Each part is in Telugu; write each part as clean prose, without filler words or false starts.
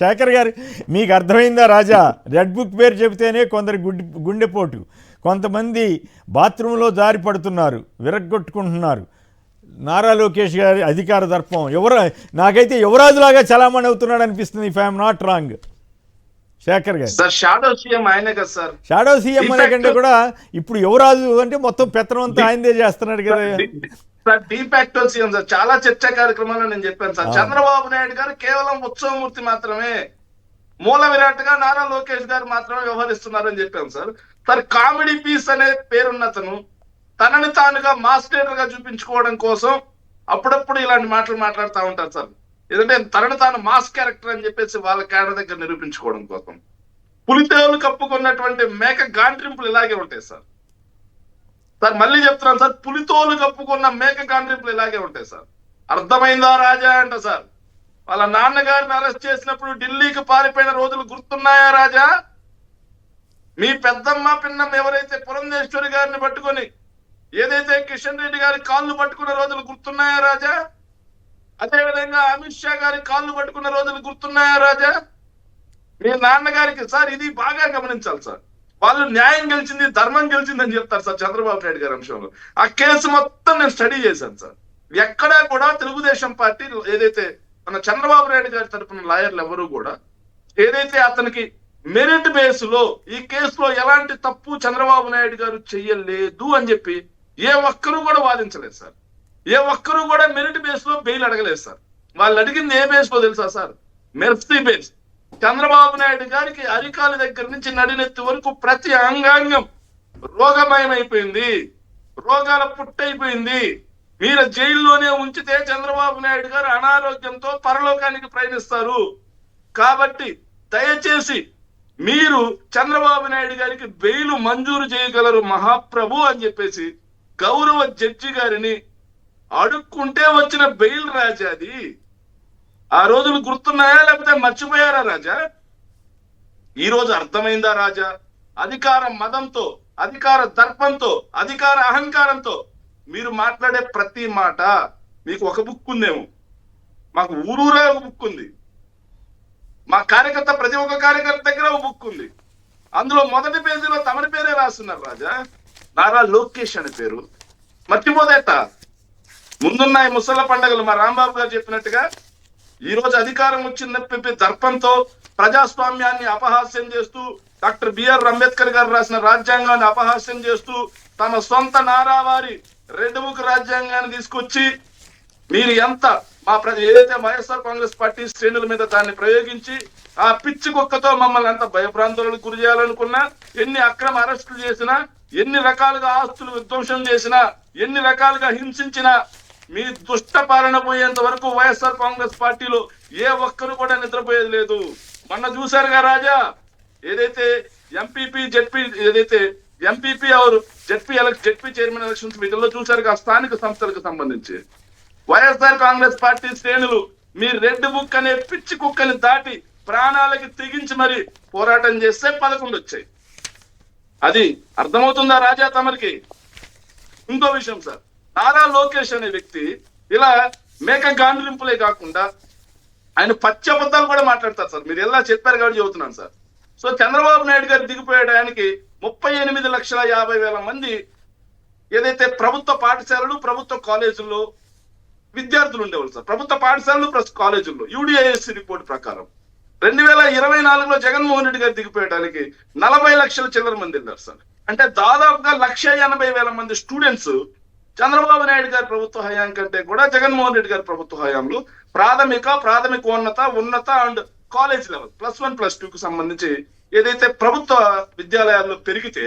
శేఖర్ గారు మీకు అర్థమైందా రాజా? రెడ్ బుక్ పేరు చెబితేనే కొందరి గుండెపోటు, కొంతమంది బాత్రూంలో జారి పడుతున్నారు, విరగ్గొట్టుకుంటున్నారు. నారా లోకేష్ గారి అధికార దర్పం నాకైతే యువరాజులాగా చలామణి అవుతున్నాడు అనిపిస్తుంది, if I'm not wrong. Shekhar గారు సార్ షాడో సీఎం ఆయనే కదా సార్. షాడో సీఎం అనే కంటే కూడా ఇప్పుడు యువరాజు అంటే మొత్తం పెత్తనం అంతా ఆయనదే చేస్తున్నాడు కదా సార్. De facto CM sir. చాలా చర్చా కార్యక్రమాల్లో నేను చెప్పాను సార్, చంద్రబాబు నాయుడు గారు కేవలం ఉత్సవమూర్తి మాత్రమే, మూల విరాట్ గా నారా లోకేష్ గారు మాత్రమే వ్యవహరిస్తున్నారని చెప్పాను సార్. సార్ కామెడీ పీస్ అనే పేరున్న అతను తనని తానుగా మాస్టర్ గా చూపించుకోవడం కోసం అప్పుడప్పుడు ఇలాంటి మాటలు మాట్లాడుతూ ఉంటారు సార్. ఎందుకంటే తనను తాను మాస్ క్యారెక్టర్ అని చెప్పేసి వాళ్ళ క్యాడర్ దగ్గర నిరూపించుకోవడం కోసం. పులితేవులు కప్పుకున్నటువంటి మేక గాండ్రింపులు ఇలాగే ఉంటాయి సార్. సార్ మళ్ళీ చెప్తున్నాను సార్, పులితోలు కప్పుకున్న మేక గాండ్రింపులు ఇలాగే ఉంటాయి సార్. అర్థమైందా రాజా అంట సార్. వాళ్ళ నాన్నగారిని అరెస్ట్ చేసినప్పుడు ఢిల్లీకి పారిపోయిన రోజులు గుర్తున్నాయా రాజా? మీ పెద్దమ్మ పిన్నమ్మ ఎవరైతే పురంధేశ్వరి గారిని పట్టుకొని ఏదైతే కిషన్ రెడ్డి గారి కాళ్ళు పట్టుకున్న రోజులు గుర్తున్నాయా రాజా? అదేవిధంగా అమిత్ షా గారి కాళ్ళు పట్టుకున్న రోజులు గుర్తున్నాయా రాజా? మీ నాన్నగారికి సార్ ఇది బాగా గమనించాలి సార్. వాళ్ళు న్యాయం గెలిచింది, ధర్మం గెలిచింది అని చెప్తారు సార్ చంద్రబాబు నాయుడు గారి అంశంలో. ఆ కేసు మొత్తం నేను స్టడీ చేశాను సార్. ఎక్కడా కూడా తెలుగుదేశం పార్టీ ఏదైతే మన చంద్రబాబు నాయుడు గారి తరఫున లాయర్లు ఎవరు కూడా ఏదైతే అతనికి మెరిట్ బేస్ లో ఈ కేసులో ఎలాంటి తప్పు చంద్రబాబు నాయుడు గారు చెయ్యలేదు అని చెప్పి ఏ ఒక్కరూ కూడా వాదించలేదు సార్. ఏ ఒక్కరూ కూడా మెరిట్ బేస్ లో బెయిల్ అడగలేదు సార్. వాళ్ళు అడిగింది ఏ బేస్ లో తెలుసా sir? Mercy base. Chandrababu Naidu గారికి అరికాల దగ్గర నుంచి నడినెత్తి వరకు ప్రతి అంగాంగం రోగమయమైపోయింది, రోగాల పుట్టయిపోయింది. మీరు జైల్లోనే ఉంచితే చంద్రబాబు నాయుడు గారు అనారోగ్యంతో పరలోకానికి ప్రయాణిస్తారు. కాబట్టి దయచేసి మీరు చంద్రబాబు నాయుడు గారికి బెయిల్ మంజూరు చేయగలరు మహాప్రభు అని చెప్పేసి గౌరవ జడ్జి గారిని అడుక్కుంటే వచ్చిన బెయిల్ రాజా అది. ఆ రోజులు గుర్తున్నాయా లేకపోతే మర్చిపోయారా రాజా? ఈ రోజు అర్థమైందా రాజా? అధికార మదంతో, అధికార దర్పంతో, అధికార అహంకారంతో మీరు మాట్లాడే ప్రతి మాట, మీకు ఒక బుక్ ఉందేమో, మాకు ఊరూరే ఒక బుక్ ఉంది, మా కార్యకర్త ప్రతి ఒక్క కార్యకర్త దగ్గర ఒక బుక్ ఉంది. అందులో మొదటి పేజీలో తమరి పేరే రాస్తున్నారు రాజా, నారా లోకేష్ అనే పేరు. మర్చిపోదేట. ముందున్నాయి ముసళ్ళ పండుగలు. మా రాంబాబు గారు చెప్పినట్టుగా ఈ రోజు అధికారం వచ్చిన దర్పంతో ప్రజాస్వామ్యాన్ని అపహాస్యం చేస్తూ, డాక్టర్ బిఆర్ అంబేద్కర్ గారు రాసిన రాజ్యాంగాన్ని అపహాస్యం చేస్తూ, తమ సొంత నారావారి రెడ్ బుక్ రాజ్యాంగాన్ని తీసుకొచ్చి మీరు ఎంత ఏదైతే వైఎస్ఆర్ కాంగ్రెస్ పార్టీ శ్రేణుల మీద దాన్ని ప్రయోగించి ఆ పిచ్చి కుక్కతో మమ్మల్ని ఎంత భయభ్రాంతులకు గురి చేయాలనుకున్నా, ఎన్ని అక్రమ అరెస్టులు చేసినా, ఎన్ని రకాలుగా ఆస్తులు విధ్వంసం చేసినా, ఎన్ని రకాలుగా హింసించినా, మీ దుష్ట పాలన పోయేంత వరకు వైఎస్ఆర్ కాంగ్రెస్ పార్టీలో ఏ ఒక్కరు కూడా నిద్రపోయేది లేదు. మొన్న చూశారుగా రాజా, ఏదైతే ఎంపీపీ జెడ్పీ ఏదైతే ఎంపీపీ ఆరు జెడ్పీ చైర్మన్ ఎలక్షన్స్ వీటిల్లో చూశారుగా, స్థానిక సంస్థలకు సంబంధించి వైఎస్ఆర్ కాంగ్రెస్ పార్టీ శ్రేణులు మీ రెడ్ బుక్ అనే పిచ్చి కుక్కని దాటి ప్రాణాలకి తెగించి మరి పోరాటం చేస్తే 11 వచ్చాయి. అది అర్థమవుతుందా రాజా తమరికి? ఇంకో విషయం సార్, నారా లోకేష్ అనే వ్యక్తి ఇలా మేక గాండ్రింపులే కాకుండా ఆయన పచ్చి అబద్ధాలు కూడా మాట్లాడతారు సార్. మీరు ఎలా చెప్పారు కాబట్టి చెబుతున్నాను సార్. సో చంద్రబాబు నాయుడు గారు దిగిపోయడానికి 38,50,000 మంది ఏదైతే ప్రభుత్వ పాఠశాలలు, ప్రభుత్వ కాలేజీల్లో విద్యార్థులు ఉండేవాళ్ళు సార్. ప్రభుత్వ పాఠశాలలు ప్లస్ కాలేజీల్లో యూడిఐఎస్సి రిపోర్ట్ ప్రకారం 2024లో జగన్మోహన్ రెడ్డి గారు దిగిపోయడానికి 40 లక్షల చిల్లర మంది వెళ్ళారు సార్. అంటే దాదాపుగా 1,80,000 మంది స్టూడెంట్స్ చంద్రబాబు నాయుడు గారి ప్రభుత్వ హయాం కంటే కూడా జగన్మోహన్ రెడ్డి గారి ప్రభుత్వ హయాంలో ఉన్నత అండ్ కాలేజ్ లెవెల్ +1 +2 కు సంబంధించి ఏదైతే ప్రభుత్వ విద్యాలయాల్లో పెరిగితే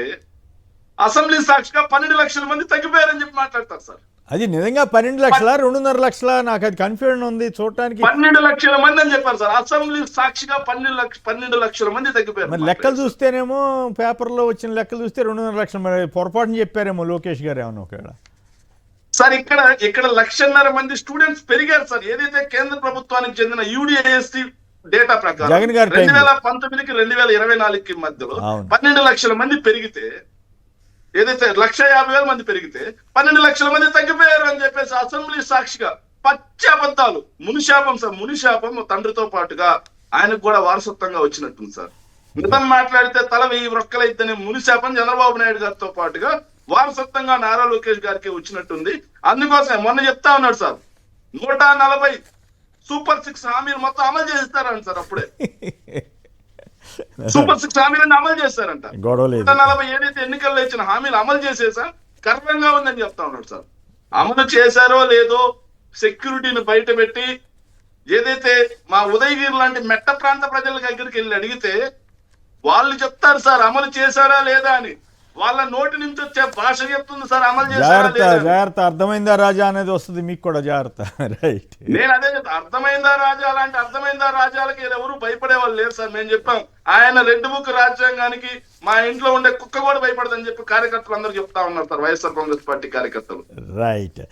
అసెంబ్లీ సాక్షిగా 12 లక్షల మంది తగ్గిపోయారని చెప్పి మాట్లాడతారు సార్. అది నిజంగా 12 లక్షల 2.5 లక్షల? నాకు అది కన్ఫ్యూజన్ ఉంది చూడటానికి. 12 లక్షల మంది అని చెప్పారు సార్. అసెంబ్లీ సాక్షిగా 12 లక్షల మంది తగ్గిపోయారు. మరి లెక్కలు చూస్తేనేమో పేపర్లో వచ్చిన లెక్కలు చూస్తే 2.5 లక్షలు. మరి పొరపాటుని చెప్పారేమో లోకేష్ గారు ఏమన్నా ఒకవేళ సార్. ఇక్కడ 1.5 మంది స్టూడెంట్స్ పెరిగారు సార్. ఏదైతే కేంద్ర ప్రభుత్వానికి చెందిన యూడిఐఎస్సి డేటా ప్రకారం 2019కి 2024కి మధ్యలో 12 లక్షల మంది పెరిగితే, ఏదైతే 1,50,000 మంది పెరిగితే 12 లక్షల మంది తగ్గిపోయారు అని చెప్పేసి అసెంబ్లీ సాక్షిగా పచ్చి అబద్ధాలు. మునిశాపం సార్, మునిశాపం తండ్రితో పాటుగా ఆయనకు కూడా వారసత్వంగా వచ్చినట్టుంది సార్. నిజం మాట్లాడితే తల 1000 రొక్కలైతేనే మునిశాపం చంద్రబాబు నాయుడు గారితో పాటుగా వారసత్వంగా నారా లోకేష్ గారికి వచ్చినట్టుంది. అందుకోసం మొన్న చెప్తా ఉన్నాడు సార్, 140 సూపర్ 6 హామీలు మొత్తం అమలు చేస్తారంట సార్. అప్పుడే సూపర్ 6 హామీలను అమలు చేస్తారంట. గొడవ లేదు. 140 ఏదైతే ఎన్నికల్లో ఇచ్చిన హామీలు అమలు చేసేసా గర్వంగా ఉందని చెప్తా ఉన్నాడు సార్. అమలు చేశారో లేదో సెక్యూరిటీని బయట పెట్టి ఏదైతే మా ఉదయగిరి లాంటి మెట్ట ప్రాంత ప్రజల దగ్గరికి వెళ్ళి అడిగితే వాళ్ళు చెప్తారు సార్ అమలు చేశారా లేదా అని. వాళ్ళ నోటి నుంచి వచ్చే భాష చెప్తుంది సార్ అమలు చేశారా జాగ్రత్త లేదా అని. జాగ్రత్త, అర్థమైందా రాజా అనేది వస్తుంది మీకు కూడా, జాగ్రత్త. రైట్. నేను అదే చెప్తా, అర్థమైందా రాజా అలాంటి అర్థమైందా రాజాలకి ఎవరు భయపడే వాళ్ళు లేరు సార్. మేము చెప్పాం ఆయన రెడ్ బుక్ రాజ్యాంగానికి మా ఇంట్లో ఉండే కుక్క కూడా భయపడదని చెప్పి కార్యకర్తలు అందరూ చెప్తా ఉన్నారు సార్, వైఎస్ఆర్ కాంగ్రెస్ పార్టీ కార్యకర్తలు. రైట్.